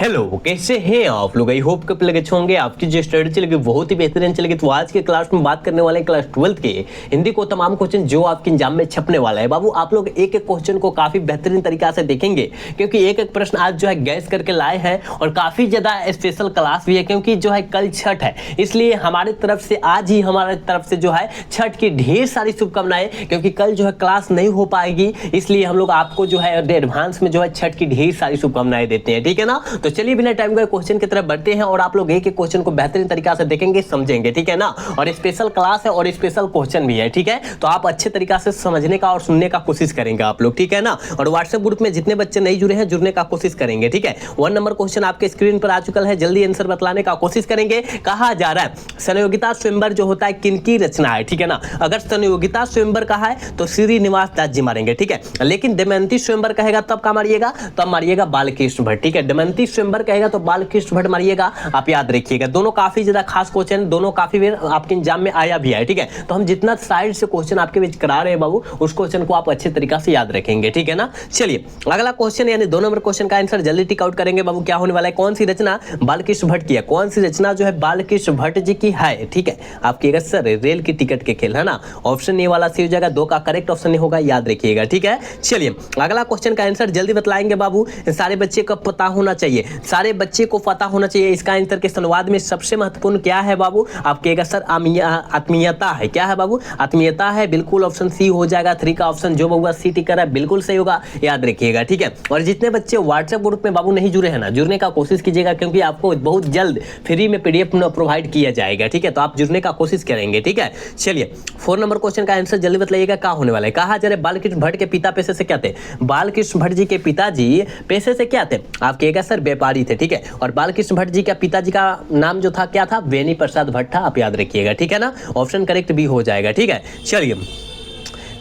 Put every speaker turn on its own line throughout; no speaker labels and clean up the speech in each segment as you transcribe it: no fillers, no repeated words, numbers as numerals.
Hello, कैसे हैं आप लोग? आई होप कि लगे होंगे आपकी जो स्टडी चलेगी बहुत ही बेहतरीन चलेगी। तो आज के क्लास में बात करने वाले हैं क्लास 12 के हिंदी को तमाम क्वेश्चन जो आपके एग्जाम में छपने वाला है। बाबू आप लोग एक एक क्वेश्चन को काफी बेहतरीन तरीका से देखेंगे, क्योंकि एक एक प्रश्न आज जो है गैस करके लाए हैं और काफी ज्यादा स्पेशल क्लास भी है, क्योंकि जो है कल छठ है। इसलिए हमारी तरफ से आज ही हमारे तरफ से जो है छठ की ढेर सारी शुभकामनाएं, क्योंकि कल जो है क्लास नहीं हो पाएगी, इसलिए हम लोग आपको जो है एडवांस में जो है छठ की ढेर सारी शुभकामनाएं देते हैं। ठीक है ना? तो चलिए बिना टाइम गए क्वेश्चन की तरफ बढ़ते हैं और आप लोग एक एक क्वेश्चन को बेहतरीन तरीका से देखेंगे, समझेंगे। ठीक है ना? और स्पेशल क्लास है और स्पेशल क्वेश्चन भी है। ठीक है? तो आप अच्छे तरीका से समझने का और सुनने का कोशिश करेंगे आप लोग। ठीक है ना? और व्हाट्सएप ग्रुप में जितने बच्चे नहीं जुड़े हैं जुड़ने का कोशिश करेंगे। ठीक है? 1 नंबर क्वेश्चन आपके स्क्रीन पर आ चुका है, जल्दी आंसर बतलाने का कोशिश करेंगे। कहा जा रहा है संयोगिता स्वयंवर जो होता है किनकी रचना है? ठीक है ना? अगर संयोगिता स्वयंवर कहा है तो श्रीनिवास दास जी मारेंगे। ठीक है? लेकिन दमयंती स्वयंवर कहेगा तब क्या मारिएगा? तब मारिएगा बालकृष्ण भट्ट। ठीक है? दमयंती स्वयंवर कहेगा तो बालकृष्ण भट्ट मारिएगा। आप याद रखिएगा, दोनों काफी ज्यादा खास क्वेश्चन, दोनों काफी बार आपके एग्जाम में आया भी है। ठीक है? तो हम जितना साइड से क्वेश्चन आपके बीच करा रहे हैं बाबू, उस क्वेश्चन को आप अच्छे तरीका से याद रखेंगे। ठीक है ना? चलिए अगला क्वेश्चन यानी 2 नंबर क्वेश्चन का आंसर जल्दी टिक आउट करेंगे बाबू। क्या होने वाला है? कौन सी रचना बालकृष्ण भट्ट की है? कौन सी रचना जो है बालकृष्ण भट्ट जी की है? ठीक है? आपकी सर रेल की टिकट के खेल है ना, ऑप्शन ए वाला सही हो जाएगा, 2 का करेक्ट ऑप्शन होगा, याद रखिएगा। ठीक है? चलिए अगला क्वेश्चन का आंसर जल्दी बतलाएंगे बाबू। सारे बच्चे को पता होना चाहिए, सारे बच्चे को पता होना चाहिए इसका आंसर के संवाद में सबसे महत्वपूर्ण क्या है बाबू? आप कहेगा सर आत्मीयता है। क्या है बाबू? आत्मीयता है, बिल्कुल ऑप्शन सी हो जाएगा। 3 का ऑप्शन जो बाबू सी टिक कर रहा है बिल्कुल सही होगा, याद रखिएगा। ठीक है? और जितने बच्चे व्हाट्सएप ग्रुप में बाबू नहीं जुड़े हैं ना, जुड़ने का कोशिश कीजिएगा, क्योंकि आपको बहुत जल्द फ्री में पीडीएफ प्रोवाइड किया जाएगा। ठीक है? तो आप जुड़ने का कोशिश करेंगे। ठीक है? चलिए 4 नंबर क्वेश्चन का आंसर जल्दी बताइएगा क्या होने वाला है। कहा जा रहा है बालकृष्ण भट्ट के पिता पेशे से क्या थे? बालकृष्ण भट्ट जी के पिताजी पेशे से क्या थे? आप कहेगा सर व्यापारी थे। ठीक है? और बालकृष्ण भट्ट जी का पिताजी का नाम जो था क्या था? बेनी प्रसाद भट्ट था, आप याद रखिएगा। ठीक है ना? ऑप्शन करेक्ट भी हो जाएगा। ठीक है? चलिए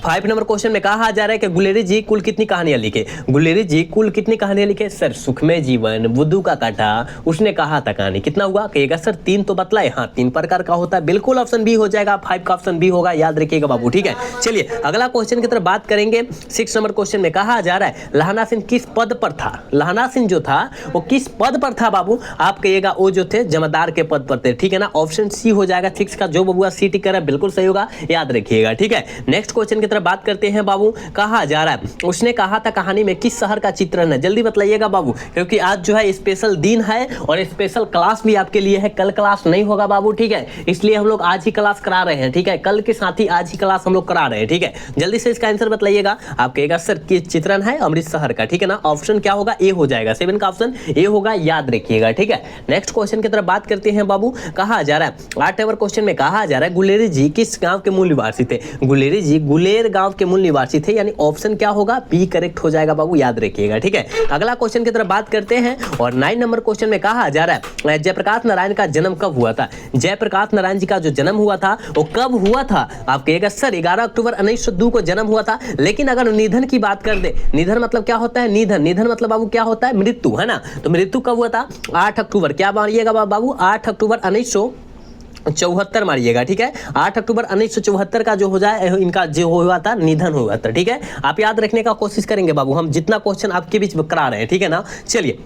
5 नंबर क्वेश्चन में कहा जा रहा है कि गुलेरी जी कुल कितनी कहानियां लिखे? गुलेरी जी कुल कितनी कहानियां लिखे? सर सुखमय जीवन, बुद्धू का काटा, उसने कहा था कहानी, कितना हुआ? कहेगा सर 3 तो बतलाए। हाँ 3 प्रकार का होता है, बिल्कुल ऑप्शन बी हो जाएगा, 5 का ऑप्शन बी होगा, याद रखिएगा बाबू। ठीक है? चलिए अगला क्वेश्चन की तरफ बात करेंगे। 6 नंबर क्वेश्चन में कहा जा रहा है लहाना सिंह किस पद पर था? लहाना सिंह जो था वो किस पद पर था बाबू? आप कहिएगा वो जो थे जमादार के पद पर थे। ठीक है ना? ऑप्शन सी हो जाएगा। 6 का जो बबुआ सी टिक कर है बिल्कुल सही होगा, याद रखिएगा। ठीक है? नेक्स्ट क्वेश्चन तरफ बात करते हैं बाबू। कहा जा रहा है उसने कहा था कहानी में किस शहर का चित्रण है? जल्दी बताइएगा बाबू, क्योंकि आज जो है स्पेशल दिन है और स्पेशल क्लास भी आपके लिए है। कल क्लास नहीं होगा बाबू। ठीक है? इसलिए हम लोग आज ही क्लास करा रहे हैं। ठीक है? कल के साथ ही आज ही क्लास हम लोग करा रहे हैं। ठीक है? जल्दी से इसका आंसर बताइएगा। आप कहेगा सर किस चित्रण है? अमृत शहर का। ठीक है ना? ऑप्शन क्या होगा? ए हो जाएगा। 7 का ऑप्शन ए होगा, याद रखिएगा। ठीक है? नेक्स्ट क्वेश्चन की तरफ बात करते हैं बाबू। कहा जा रहा है 8 नंबर क्वेश्चन में कहा जा रहा है गुलेरी जी किस गांव के मूल निवासी थे? गुलेरी जी गुलेर गांव के मूल निवासी थे, यानी ऑप्शन क्या होगा? बी करेक्ट हो जाएगा बाबू, याद रखिएगा। ठीक है? अगला क्वेश्चन की तरफ बात करते हैं और 9 नंबर क्वेश्चन में कहा जा रहा है जयप्रकाश नारायण का जन्म कब हुआ था? जयप्रकाश नारायण जी का जो जन्म हुआ था वो कब हुआ था? आप कहिएगा सर 11 अक्टूबर 1902 को जन्म हुआ था। लेकिन अगर निधन की बात कर दे, निधन मतलब क्या होता है? निधन, निधन मतलब बाबू क्या होता है? मृत्यु, है ना? तो मृत्यु कब हुआ था? 8 अक्टूबर। क्या मारिएगा बाबू? 8 अक्टूबर 1974 मारिएगा। ठीक है? 8 अक्टूबर 1974 का जो हो जाए इनका जो हुआ था निधन हुआ था। ठीक है? आप याद रखने का कोशिश करेंगे बाबू, हम जितना क्वेश्चन आपके बीच में करा रहे हैं। ठीक है ना? चलिए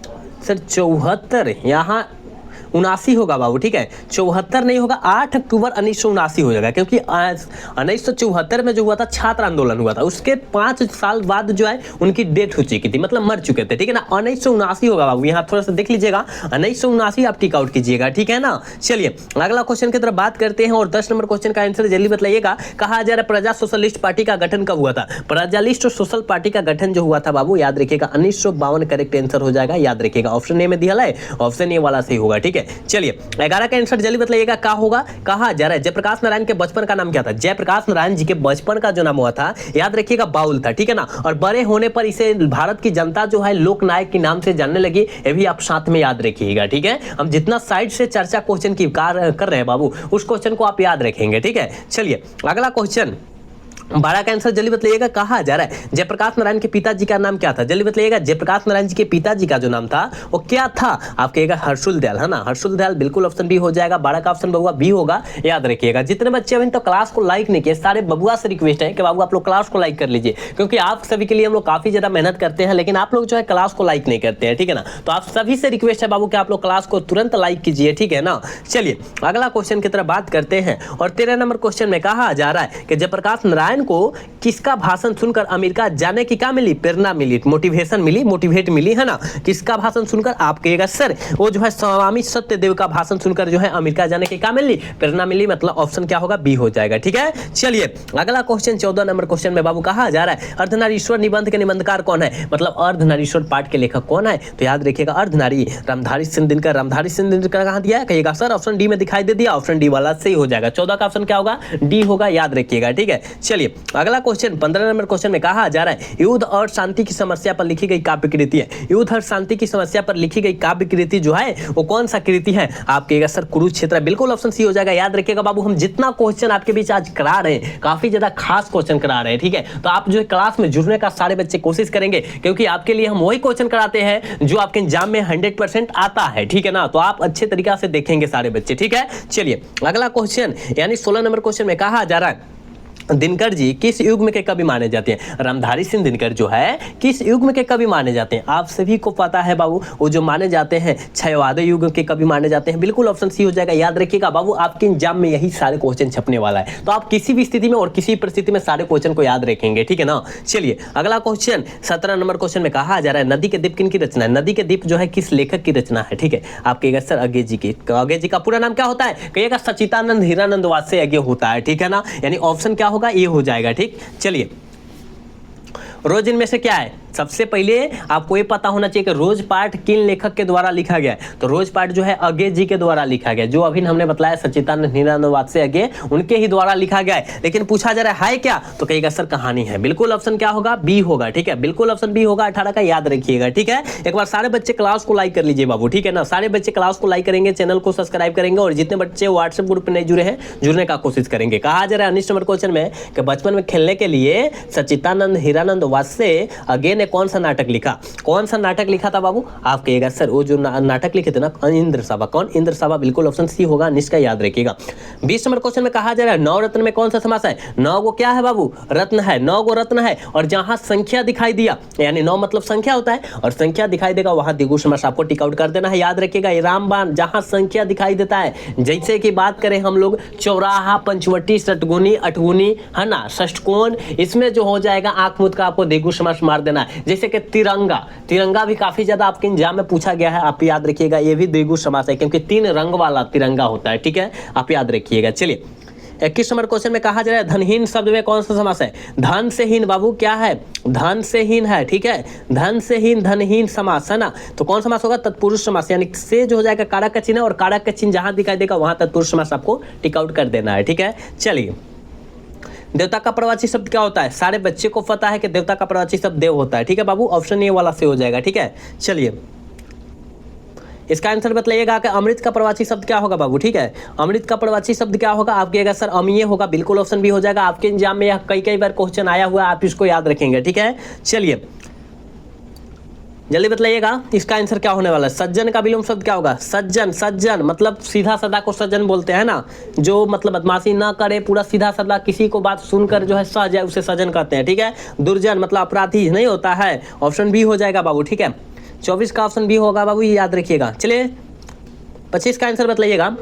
सर 74 यहाँ 79 होगा बाबू। ठीक है? 74 नहीं होगा, 8 अक्टूबर 1979 हो जाएगा, क्योंकि 1974 में जो हुआ था छात्र आंदोलन हुआ था, उसके 5 साल बाद जो है उनकी डेथ हो चुकी थी, मतलब मर चुके थे। ठीक है ना? 1979 होगा बाबू, यहाँ थोड़ा सा देख लीजिएगा, 1979 आप टिक आउट कीजिएगा। ठीक है ना? चलिए अगला क्वेश्चन की तरफ बात करते हैं और 10 नंबर क्वेश्चन का आंसर जल्दी बताइएगा। कहा जा रहा है प्रजा सोशलिस्ट पार्टी का गठन कब हुआ था? प्रजालिस्ट और सोशल पार्टी का गठन जो हुआ था बाबू, याद रखिएगा 1952 करेक्ट आंसर हो जाएगा, याद रखिएगा। ऑप्शन ए में दिया है, ऑप्शन ए वाला सही होगा। ठीक है? चलिए 11 का आंसर जल्दी बताइएगा क्या होगा? कहा जा रहा है जयप्रकाश नारायण के बचपन का नाम क्या था? जयप्रकाश नारायण जी के बचपन का जो नाम हुआ था, याद रखिएगा, बाउल था। ठीक है ना? और बड़े होने पर इसे भारत की जनता जो है लोक नायक के नाम से जानने लगी, ये भी आप साथ में याद रखिएगा। ठीक है? हम जितना साइड से चर्चा क्वेश्चन की कर रहे हैं बाबू, उस क्वेश्चन को आप याद रखेंगे। ठीक है? चलिए अगला क्वेश्चन 12 का आंसर जल्दी बताइएगा, कहा जा रहा है जयप्रकाश नारायण के पिताजी का नाम क्या था, जल्दी बताइएगा। जयप्रकाश नारायण जी के पिताजी का जो नाम था वो क्या था, आप कहिएगा हर्षुल दयाल, है ना, हर्षुल दयाल, बिल्कुल ऑप्शन बी हो जाएगा। 12 का ऑप्शन बबुआ बी होगा, याद रखिएगा। जितने बच्चे अभी तो क्लास को लाइक नहीं किए, सारे बबुआ से रिक्वेस्ट है कि बाबू आप लोग क्लास को लाइक कर लीजिए, क्योंकि आप सभी के लिए हम लोग काफी ज्यादा मेहनत करते हैं, लेकिन आप लोग जो है क्लास को लाइक नहीं करते हैं, ठीक है ना। तो आप सभी से रिक्वेस्ट है बाबू कि आप लोग क्लास को तुरंत लाइक कीजिए, ठीक है ना। चलिए अगला क्वेश्चन की तरफ बात करते हैं, और 13 नंबर क्वेश्चन में कहा जा रहा है कि जयप्रकाश नारायण को किसका भाषण सुनकर अमेरिका जाने की क्या मिली, प्रेरणा मिली, मोटिवेशन मिली, मोटिवेट मिली, है ना। किसका भाषण सुनकर, आप कहिएगा सर वो जो है स्वामी सत्यदेव का भाषण सुनकर जो है अमेरिका जाने की क्या मिली, प्रेरणा मिली, मतलब ऑप्शन क्या होगा, बी हो जाएगा, ठीक है। चलिए अगला क्वेश्चन 14 नंबर क्वेश्चन में बाबू कहा जा रहा है अर्धनारीश्वर निबंध के निबंधकार कौन है, मतलब अर्धनारीश्वर पाठ के लेखक कौन है, तो याद रखिएगा अर्धनारी रामधारी सिंह दिनकर। रामधारी सिंह दिनकर कहां दिया है, कहिएगा सर ऑप्शन डी में दिखाई दे दिया, ऑप्शन डी वाला सही हो जाएगा। 14 का ऑप्शन क्या होगा, डी होगा, याद रखिएगा, ठीक है। चलिए अगला क्वेश्चन 15 नंबर क्वेश्चन में कहा जा रहा है युद्ध और शांति की समस्या पर लिखी गई काव्य कृति है, युद्ध और शांति की समस्या पर लिखी गई काव्य कृति जो है वो कौन सा कृति है, आप कहिएगा सर कुरुक्षेत्र, बिल्कुल ऑप्शन सी हो जाएगा। याद रखिएगा बाबू हम जितना क्वेश्चन आपके बीच आज करा रहे हैं काफी ज्यादा खास क्वेश्चन करा रहे हैं, ठीक है। तो आप जो है क्लास में जुड़ने का सारे बच्चे कोशिश करेंगे, क्योंकि आपके लिए हम वही क्वेश्चन कराते हैं जो आपके एग्जाम में 100% आता है, ठीक है ना। तो आप अच्छे तरीके से देखेंगे सारे बच्चे, ठीक है। चलिए अगला क्वेश्चन यानी 16 नंबर क्वेश्चन में कहा जा रहा है दिनकर जी किस युग में के कवि माने जाते हैं, रामधारी सिंह दिनकर जो है किस युग में के कवि माने जाते हैं, आप सभी को पता है बाबू वो जो माने जाते हैं क्षयवाद युग के कवि माने जाते हैं, बिल्कुल ऑप्शन सी हो जाएगा। याद रखिएगा बाबू आपके एग्जाम में यही सारे क्वेश्चन छपने वाला है, तो आप किसी भी स्थिति में और किसी परिस्थिति में सारे क्वेश्चन को याद रखेंगे, ठीक है ना। चलिए अगला क्वेश्चन 17 नंबर क्वेश्चन में कहा जा रहा है नदी के द्वीप किन की रचना है, नदी के द्वीप जो है किस लेखक की रचना है, ठीक है। आप कहिएगा सर अज्ञे जी की, अज्ञे जी का पूरा नाम क्या होता है, कहिएगा सच्चिदानंद हीरानंद वात्स्य अज्ञे होता है, ठीक है ना, यानी ऑप्शन क्या होगा, ये हो जाएगा, ठीक। चलिए रोज इनमें से क्या है, सबसे पहले आपको ये पता होना चाहिए कि रोज पाठ किन लेखक के द्वारा लिखा गया है, तो रोज पाठ जो है अज्ञे जी के द्वारा लिखा गया, जो अभी हमने बताया सच्चिदानंद हीरानंद वात्स्य अज्ञे उनके ही द्वारा लिखा गया है। लेकिन पूछा जा रहा है क्या, तो कहिएगा सर कहानी है, बिल्कुल ऑप्शन क्या होगा, बी होगा, ठीक है, बिल्कुल ऑप्शन बी होगा 18 का, याद रखिएगा, ठीक है। एक बार सारे बच्चे क्लास को लाइक कर लीजिए बाबू, ठीक है ना, सारे बच्चे क्लास को लाइक करेंगे, चैनल को सब्सक्राइब करेंगे, और जितने बच्चे व्हाट्सएप ग्रुप में नहीं जुड़े हैं जुड़ने का कोशिश करेंगे। कहा जा रहा है 19 नंबर क्वेश्चन में कि बचपन में खेलने के लिए सच्चिदानंद हीरानंद वात्स्य अज्ञे ने कौन सा नाटक लिखा, कौन सा नाटक लिखा था बाबू, आप कहिएगा सर वो जो नाटक लिखे थे ना इंद्र सभा, कौन, इंद्र सभा, बिल्कुल ऑप्शन सी होगा, निष्का, याद रखिएगा। 20 नंबर क्वेश्चन में कहा जा रहा है 9 रत्न में कौन सा समास है, 9 को क्या है बाबू, रत्न है, 9 को रत्न है, और जहां संख्या दिखाई दिया यानी 9 मतलब संख्या होता है, और संख्या दिखाई देगा वहां द्विगु समास आपको टिक आउट कर देना है, याद रखिएगा। ये रामबाण जहां संख्या दिखाई देता है, जैसे कि बात करें हम लोग चौराहा, पंचवटी, षटगुनी, अठगुनी, है ना, षष्टकोण, इसमें जो हो जाएगा आंख मूंद का आपको द्विगु समास मार देना है। जैसे कि तिरंगा, तिरंगा भी काफी ज्यादा आपके एग्जाम में पूछा गया है, आप याद रखिएगा, ये भी द्विगु समास है क्योंकि 3 रंग वाला तिरंगा होता है, ठीक है, आप याद रखिएगा। चलिए 21 नंबर क्वेश्चन में कहा जा रहा है धनहीन शब्द में कौन सा समास है, धन से हीन बाबू क्या है, धन से हीन है, ठीक है, धन से हीन धनहीन समास है ना, तो कौन समास होगा, तत्पुरुष समास, यानी से जो हो जाएगा कारक का चिन्ह, और कारक का चिन्ह जहां दिखाई देगा वहां तत्पुरुष समास आपको टिक आउट कर देना है, ठीक है। चलिए देवता का प्रवाची शब्द क्या होता है, सारे बच्चे को पता है कि देवता का प्रवाची शब्द देव होता है, ठीक है बाबू, ऑप्शन ए वाला से हो जाएगा, ठीक है। चलिए इसका आंसर बताइएगा कि अमृत का प्रवाची शब्द क्या होगा बाबू, ठीक है, अमृत का प्रवाची शब्द क्या होगा, आप कहिएगा सर अमीय होगा, बिल्कुल ऑप्शन भी हो जाएगा। आपके एग्जाम में यह कई बार क्वेश्चन आया हुआ है, आप इसको याद रखेंगे, ठीक है। चलिए जल्दी बताइएगा इसका आंसर क्या होने वाला है, सज्जन का विलोम शब्द क्या होगा, सज्जन, सज्जन मतलब सीधा साधा को सज्जन बोलते हैं ना, जो मतलब बदमाशी ना करे, पूरा सीधा साधा किसी को बात सुनकर जो है सह जाए उसे सज्जन कहते हैं, ठीक है। दुर्जन मतलब अपराधी नहीं होता है, ऑप्शन बी हो जाएगा बाबू, ठीक है। 24 का ऑप्शन बी होगा बाबू, ये याद रखिएगा। चलिए 25 का आंसर बताइएगा,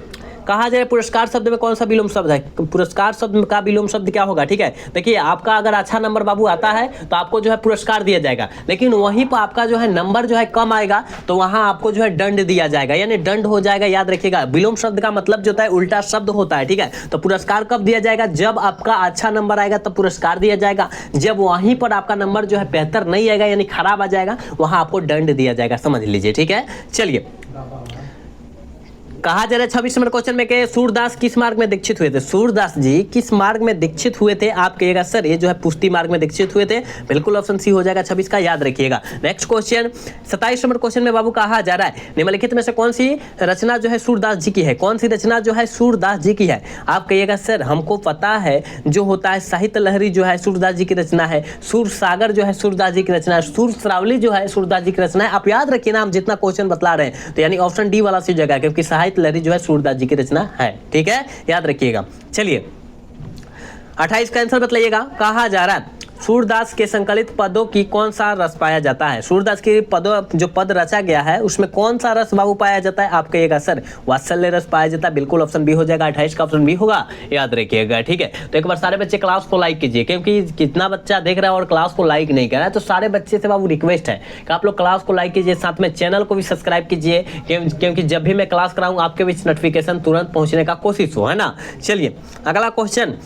कहा जाए पुरस्कार शब्द में कौन सा विलोम शब्द है, पुरस्कार शब्द का विलोम शब्द क्या होगा, ठीक है। देखिए आपका अगर अच्छा नंबर बाबू आता है तो आपको जो है पुरस्कार दिया जाएगा, लेकिन वहीं पर आपका जो है नंबर जो है कम आएगा तो वहां आपको जो है दंड दिया जाएगा, यानी दंड हो जाएगा, याद रखिएगा। विलोम शब्द का मतलब जो होता है उल्टा शब्द होता है, ठीक है। तो पुरस्कार कब दिया जाएगा, जब आपका अच्छा नंबर आएगा तब पुरस्कार दिया जाएगा, जब वहीं पर आपका नंबर जो है बेहतर नहीं आएगा यानी खराब आ जाएगा वहां आपको दंड दिया जाएगा, समझ लीजिए, ठीक है। चलिए कहा जा रहा है 26 नंबर क्वेश्चन में कि सूरदास किस मार्ग में दीक्षित हुए थे? सूरदास जी किस मार्ग में दीक्षित हुए थे? आप कहिएगा सर ये जो है पुष्टि मार्ग में दीक्षित हुए थे। बिल्कुल ऑप्शन सी हो जाएगा 26 का, याद रखिएगा। नेक्स्ट क्वेश्चन 27 नंबर क्वेश्चन में बाबू कहा जा रहा है निम्नलिखित में से कौन सी रचना जो है सूरदास जी की है? कौन सी रचना जो है सूरदास जी की है? आप कहिएगा सर हमको पता है जो होता है साहित्य लहरी जो है सूरदास जी की रचना है, सूर सागर जो है सूरदास जी की रचना है, सूर श्रावली जो है सूरदास जी की रचना है। आप याद रखिए ना, हम जितना क्वेश्चन बतला रहे हैं तो यानी ऑप्शन डी वाला सी जगह, क्योंकि साहित्य लहरी जो है सूरदास जी की रचना है। ठीक है, याद रखिएगा। चलिए 28 का आंसर बतलाइएगा। कहा जा रहा है सूरदास के संकलित पदों की कौन सा रस पाया जाता है? सूरदास के पदों जो पद रचा गया है उसमें कौन सा रस बाबू पाया जाता है? आप कहिएगा सर वात्सल्य रस पाया जाता है। बिल्कुल ऑप्शन बी हो जाएगा, 28 का ऑप्शन बी होगा, याद रखिएगा। ठीक है, तो एक बार सारे बच्चे क्लास को लाइक कीजिए, क्योंकि कितना बच्चा देख रहा है और क्लास को लाइक नहीं कर रहा है, तो सारे बच्चे से बाबू रिक्वेस्ट है कि आप लोग क्लास को लाइक कीजिए, साथ में चैनल को भी सब्सक्राइब कीजिए, क्योंकि जब भी मैं क्लास कराऊँ आपके बीच नोटिफिकेशन तुरंत पहुंचने का कोशिश हो, है ना। चलिए अगला क्वेश्चन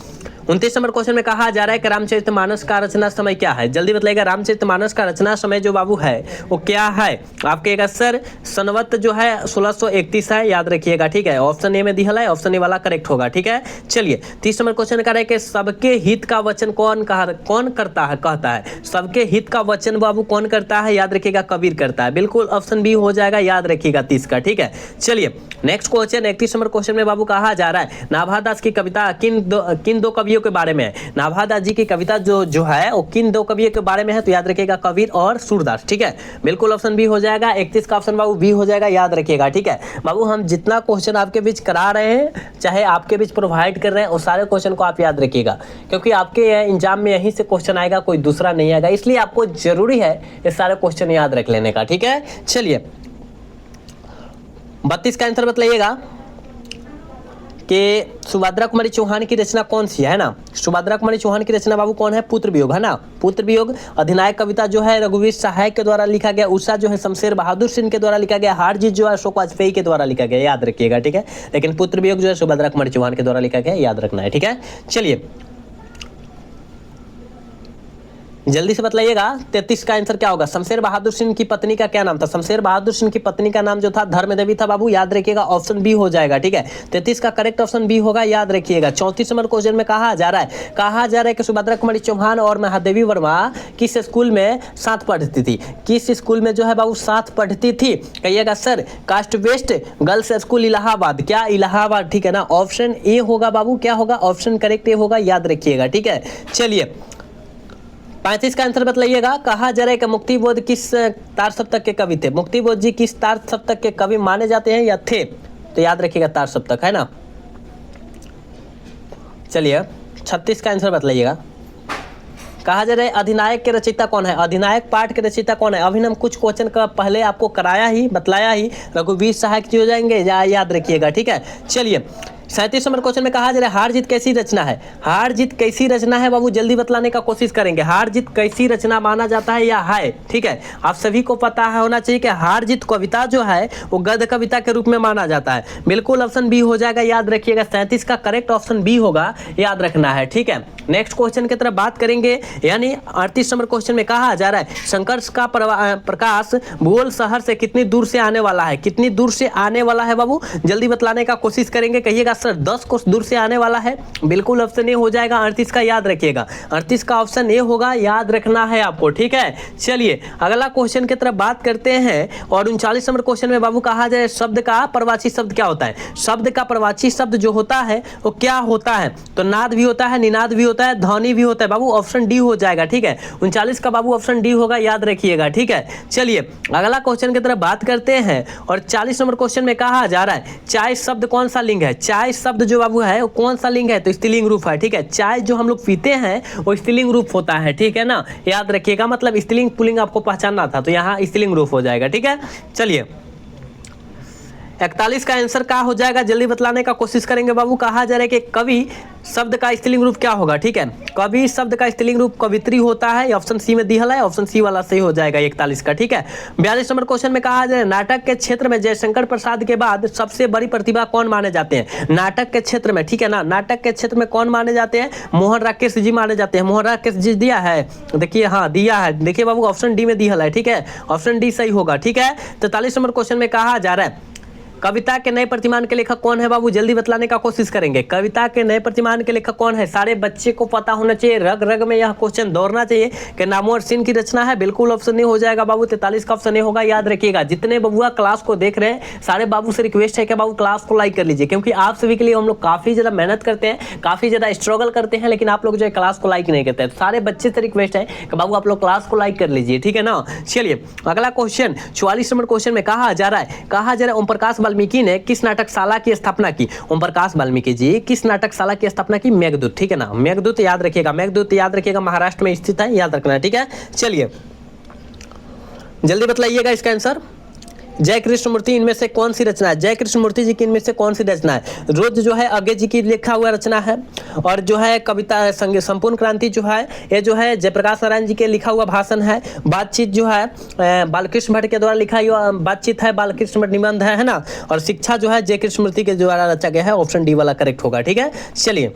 29 नंबर क्वेश्चन में कहा जा रहा है कि रामचरितमानस का रचना समय क्या है? जल्दी बताइएगा, रामचरितमानस का रचना समय जो बाबू है वो क्या है? आप कहिएगा सर संवत जो है 1631 है, याद रखिएगा। ठीक है, ऑप्शन ए में दिया है, ऑप्शन ए वाला करेक्ट होगा। ठीक है, चलिए 30 नंबर क्वेश्चन कह रहा है कि सबके हित का वचन कौन कहता है? सबके हित का वचन बाबू कौन करता है? याद रखिएगा, कबीर करता है। बिल्कुल ऑप्शन बी हो जाएगा, याद रखिएगा 30 का। ठीक है, चलिए नेक्स्ट क्वेश्चन 31 नंबर क्वेश्चन में बाबू कहा जा रहा है नाभादास की कविता किन दो कवियों के बारे में है? नाभादास जी की कविता जो है वो किन दो कवियों के बारे में है? तो याद रखिएगा कबीर और सूरदास। ठीक है, बिल्कुल ऑप्शन बी हो जाएगा। 31 का ऑप्शन बाबू बी हो जाएगा, याद रखिएगा। ठीक है बाबू, हम जितना क्वेश्चन आपके बीच करा रहे हैं, चाहे आपके बीच प्रोवाइड कर रहे हैं, उस सारे क्वेश्चन को आप याद रखिएगा, क्योंकि आपके एग्जाम में यहीं से क्वेश्चन आएगा, कोई दूसरा नहीं आएगा, इसलिए आपको जरूरी है ये सारे क्वेश्चन याद रख लेने का। ठीक है, चलिए 32 का आंसर बतलाइएगा कि सुभद्रा कुमारी चौहान की रचना कौन सी है ना? सुभद्रा कुमारी चौहान की रचना बाबू कौन है? पुत्र वियोग, है ना। पुत्र वियोग। अधिनायक कविता जो है रघुवीर सहाय के द्वारा लिखा गया, उषा जो है शमशेर बहादुर सिंह के द्वारा लिखा गया, हार जीत जो है अशोक वाजपेयी के द्वारा लिखा गया, याद रखिएगा। ठीक है, लेकिन पुत्र वियोग जो है सुभद्रा कुमारी चौहान के द्वारा लिखा गया, याद रखना है। ठीक है, चलिए जल्दी से बतलाइएगा 33 का आंसर क्या होगा? शमशेर बहादुर सिंह की पत्नी का क्या नाम था? शमशेर बहादुर सिंह की पत्नी का नाम जो था धर्मदेवी था बाबू, याद रखिएगा, ऑप्शन बी हो जाएगा। ठीक है, 33 का करेक्ट ऑप्शन बी होगा, याद रखिएगा। 34 नंबर क्वेश्चन में कहा जा रहा है कि सुभद्रा कुमारी चौहान और महादेवी वर्मा किस स्कूल में साथ पढ़ती थी? किस स्कूल में जो है बाबू साथ पढ़ती थी? कहिएगा sir Crosthwaite girls school Allahabad. क्या इलाहाबाद? ठीक है ना, ऑप्शन ए होगा बाबू। क्या होगा? ऑप्शन करेक्ट ए होगा, याद रखिएगा। ठीक है, चलिए 35 का आंसर बतलाइएगा। कहा जा रहा है कि मुक्तिबोध किस तार सप्तक के कवि थे? मुक्तिबोध जी किस तार सप्तक के कवि माने जाते हैं या थे? तो याद रखिएगा तार सप्तक, है ना। चलिए 36 का आंसर बतलाइएगा। कहा जा रहा है अधिनायक के रचयिता कौन है? अधिनायक पाठ के रचयिता कौन है? अभी हम कुछ क्वेश्चन का पहले आपको कराया ही, बतलाया ही, रघुवीर सहाय जी हो जाएंगे, याद रखिएगा। ठीक है, चलिए 37 नंबर क्वेश्चन में कहा जा रहा है हार जीत कैसी रचना है? हार जीत कैसी रचना है बाबू, जल्दी बतलाने का कोशिश करेंगे। हार जीत कैसी रचना माना जाता है या है? ठीक है, आप सभी को पता है होना चाहिए कि हार जीत कविता जो है वो गद्य कविता के रूप में माना जाता है। बिल्कुल ऑप्शन बी हो जाएगा, याद रखिएगा। 37 का करेक्ट ऑप्शन बी होगा, याद रखना है। ठीक है, नेक्स्ट क्वेश्चन की तरफ बात करेंगे, यानी 38 नंबर क्वेश्चन में कहा जा रहा है संघर्ष का प्रकाश भूगोल शहर से कितनी दूर से आने वाला है? कितनी दूर से आने वाला है बाबू, जल्दी बतलाने का कोशिश करेंगे। कहिएगा सर 10 कोस दूर से आने वाला है। बिल्कुल ऑप्शन ए हो जाएगा 38 का, याद रखिएगा। 38 का ऑप्शन ए होगा, याद रखना है आपको। ठीक है, चलिए अगला क्वेश्चन की तरफ बात करते हैं। और 39 नंबर क्वेश्चन में बाबू कहा जाए शब्द का प्रवाची शब्द क्या होता है? शब्द का प्रवाची शब्द जो होता है वो क्या होता है? तो नाद भी होता है, निनाद भी होता है, ध्वनि भी होता है बाबू, ऑप्शन डी हो जाएगा। ठीक है, 39 का बाबू ऑप्शन डी होगा, याद रखिएगा। ठीक है, चलिए अगला क्वेश्चन की तरफ बात करते हैं। और 40 नंबर क्वेश्चन में कहा जा रहा है चाय शब्द कौन सा लिंग है? चाय शब्द जो बाबू है वो कौन सा लिंग है? तो स्त्रीलिंग रूप है। ठीक है, चाय जो हम लोग पीते हैं वो स्त्रीलिंग रूप होता है। ठीक है ना, याद रखिएगा, मतलब स्त्रीलिंग पुल्लिंग आपको पहचानना था, तो यहाँ स्त्रीलिंग रूप हो जाएगा। ठीक है, चलिए 41 का आंसर क्या हो जाएगा, जल्दी बतलाने का कोशिश करेंगे बाबू। कहा जा रहा है कि कवि शब्द का स्त्रीलिंग रूप क्या होगा? ठीक है, कवि शब्द का स्त्रीलिंग रूप कवित्री होता है, ऑप्शन सी में दिया है, ऑप्शन सी वाला सही हो जाएगा 41 का। ठीक है, 42 नंबर क्वेश्चन में कहा जा रहा है नाटक के क्षेत्र में जयशंकर प्रसाद के बाद सबसे बड़ी प्रतिभा कौन माने जाते हैं? नाटक के क्षेत्र में, ठीक है ना, नाटक के क्षेत्र में कौन माने जाते हैं? मोहन राकेश जी माने जाते हैं। मोहन राकेश जी दिया है, देखिए, हाँ दिया है, देखिए बाबू ऑप्शन डी में दिया है। ठीक है, ऑप्शन डी सही होगा। ठीक है, 43 नंबर क्वेश्चन में कहा जा रहा है कविता के नए प्रतिमान के लेखक कौन है बाबू, जल्दी बतलाने का कोशिश करेंगे। कविता के नए प्रतिमान के लेखक कौन है, सारे बच्चे को पता होना चाहिए, रग रग में यह क्वेश्चन दौड़ना चाहिए कि नामो और सीन की रचना है। बिल्कुल ऑप्शन नहीं हो जाएगा बाबू, 43 का ऑप्शन नहीं होगा। याद रखिएगा जितने बबुआ क्लास को देख रहे हैं सारे बाबू से रिक्वेस्ट है कि बाबू क्लास को लाइक कर लीजिए, क्योंकि आप सभी के लिए हम लोग काफी ज्यादा मेहनत करते हैं, काफी ज्यादा स्ट्रगल करते हैं, लेकिन आप लोग जो है क्लास को लाइक नहीं करते हैं। सारे बच्चे से रिक्वेस्ट है कि बाबू आप लोग क्लास को लाइक कर लीजिए, ठीक है ना। चलिए अगला क्वेश्चन 44 नंबर क्वेश्चन में कहा जा रहा है ओम प्रकाश वाल्मीकि ने किस नाटकशाला की स्थापना की। ओम प्रकाश वाल्मीकि जी किस नाटकशाला की स्थापना की, मेघदूत, ठीक है ना। मेघदूत याद रखिएगा, मेघदूत याद रखिएगा, महाराष्ट्र में स्थित है, याद रखना है, ठीक है। चलिए जल्दी बतलाइएगा इसका आंसर। जय कृष्ण मूर्ति इनमें से कौन सी रचना है, जय कृष्ण मूर्ति जी की इनमें से कौन सी रचना है। रोज जो है अज्ञे जी की लिखा हुआ रचना है, और जो है कविता संपूर्ण क्रांति जो है ये जो है जयप्रकाश नारायण जी के लिखा हुआ भाषण है। बातचीत जो है बालकृष्ण भट्ट के द्वारा लिखा हुआ बातचीत है, बालकृष्ण भट्ट निबंध है ना। और शिक्षा जो है जय कृष्ण मूर्ति के द्वारा रचा गया है, ऑप्शन डी वाला करेक्ट होगा, ठीक है। चलिए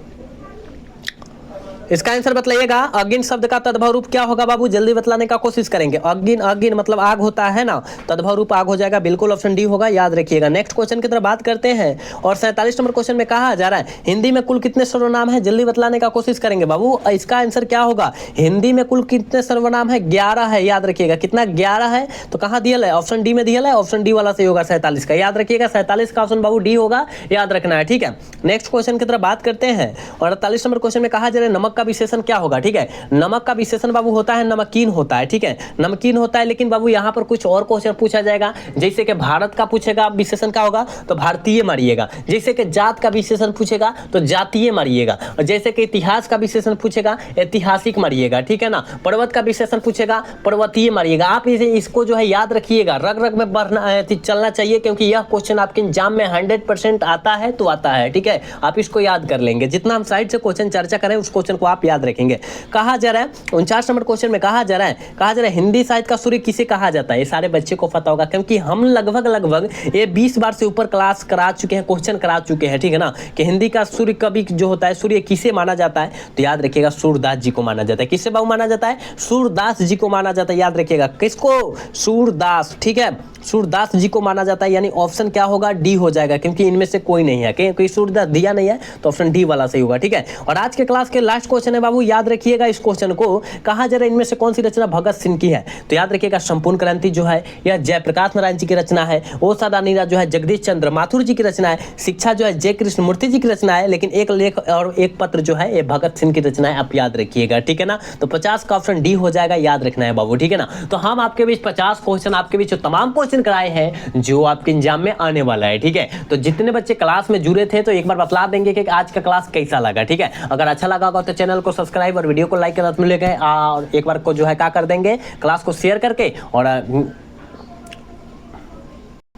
इसका आंसर बतलाइएगा। अग्नि शब्द का तद्भव रूप क्या होगा बाबू, जल्दी बतलाने का कोशिश करेंगे। अग्नि मतलब आग होता है ना, तद्भव रूप आग हो जाएगा, बिल्कुल ऑप्शन डी होगा, याद रखिएगा। नेक्स्ट क्वेश्चन की तरफ बात करते हैं, और 47 नंबर क्वेश्चन में कहा जा रहा है हिंदी में कुल कितने सर्वनाम है, जल्दी बतलाने का कोशिश करेंगे बाबू। इसका आंसर क्या होगा, हिंदी में कुल कितने सर्वनाम है, 11 है, याद रखिएगा। कितना, 11 है। तो कहाँ दिया है, ऑप्शन डी में दिया है, ऑप्शन डी वाला सही होगा 47 का, याद रखिएगा। 47 का ऑप्शन बाबू डी होगा, याद रखना है, ठीक है। नेक्स्ट क्वेश्चन की तरफ बात करते हैं, और 48 नंबर क्वेश्चन में कहा जा रहा है नमक का विशेषण क्या होगा, ठीक है। नमक का विशेषण बाबू होता है नमकीन होता है, ठीक है, नमकीन होता है। लेकिन बाबू यहाँ पर कुछ और क्वेश्चन पूछा जाएगा, जैसे कि भारत का पूछेगा विशेषण क्या होगा, तो भारतीय मारिएगा। जैसे कि जात का विशेषण पूछेगा तो जातीय मारिएगा, और जैसे कि इतिहास का विशेषण पूछेगा ऐतिहासिक मारिएगा, ठीक है ना। पर्वत का विशेषण पूछेगा पर्वतीय मारिएगा। आप इसको जो है याद रखिएगा, रग रग में बढ़ना चलना चाहिए, क्योंकि यह क्वेश्चन आपके एग्जाम में 100% आता है तो आता है, ठीक है। आप इसको याद कर लेंगे, जितना हम साइड से क्वेश्चन चर्चा करें उस क्वेश्चन को आप याद रखेंगे। कहा जा रहा है 49 नंबर क्वेश्चन में कहा जा रहा है हिंदी साहित्य का सूर्य किसे कहा जाता है। ये सारे बच्चे को पता होगा, क्योंकि हम लगभग ये 20 बार से ऊपर क्लास करा चुके हैं, क्वेश्चन करा चुके हैं, ठीक है ना, कि हिंदी का सूर्य कवि जो होता है सूर्य किसे माना जाता है। तो याद रखिएगा सूरदास जी को माना जाता है। किससे बाबू माना जाता है, सूरदास जी को माना जाता है, याद रखिएगा। किसको, सूरदास, ठीक है, सूरदास जी को माना जाता है। यानी ऑप्शन क्या होगा, डी हो जाएगा, क्योंकि इनमें से कोई नहीं है, क्योंकि सूरदास दिया नहीं है, तो ऑप्शन डी वाला सही होगा, ठीक है। और आज के क्लास के लास्ट क्वेश्चन है बाबू, याद रखिएगा इस क्वेश्चन को। कहा जा रहा है इनमें से कौन सी रचना भगत सिंह की है। तो याद रखिएगा संपूर्ण क्रांति जो है यह जयप्रकाश नारायण जी की रचना है। ओ सदा नीरा जो है जगदीश चंद्र माथुर जी की रचना है। शिक्षा जो है जय कृष्ण मूर्ति जी की रचना है। लेकिन एक लेख और एक पत्र जो है ये भगत सिंह की रचना है, आप याद रखिएगा, ठीक है ना। तो 50 का ऑप्शन डी हो जाएगा, याद रखना है बाबू, ठीक है ना। तो हम आपके बीच 50 क्वेश्चन आपके बीच तमाम क्वेश्चन कराए हैं जो आपके एग्जाम में आने वाला है, ठीक है। तो जितने बच्चे क्लास में जुड़े थे तो एक बार बतला देंगे कि आज का क्लास कैसा लगा, ठीक है। अगर अच्छा लगा होगा तो चैनल को सब्सक्राइब और वीडियो को लाइक करना मिलेगा, और एक बार को जो है क्या कर देंगे, क्लास को शेयर करके और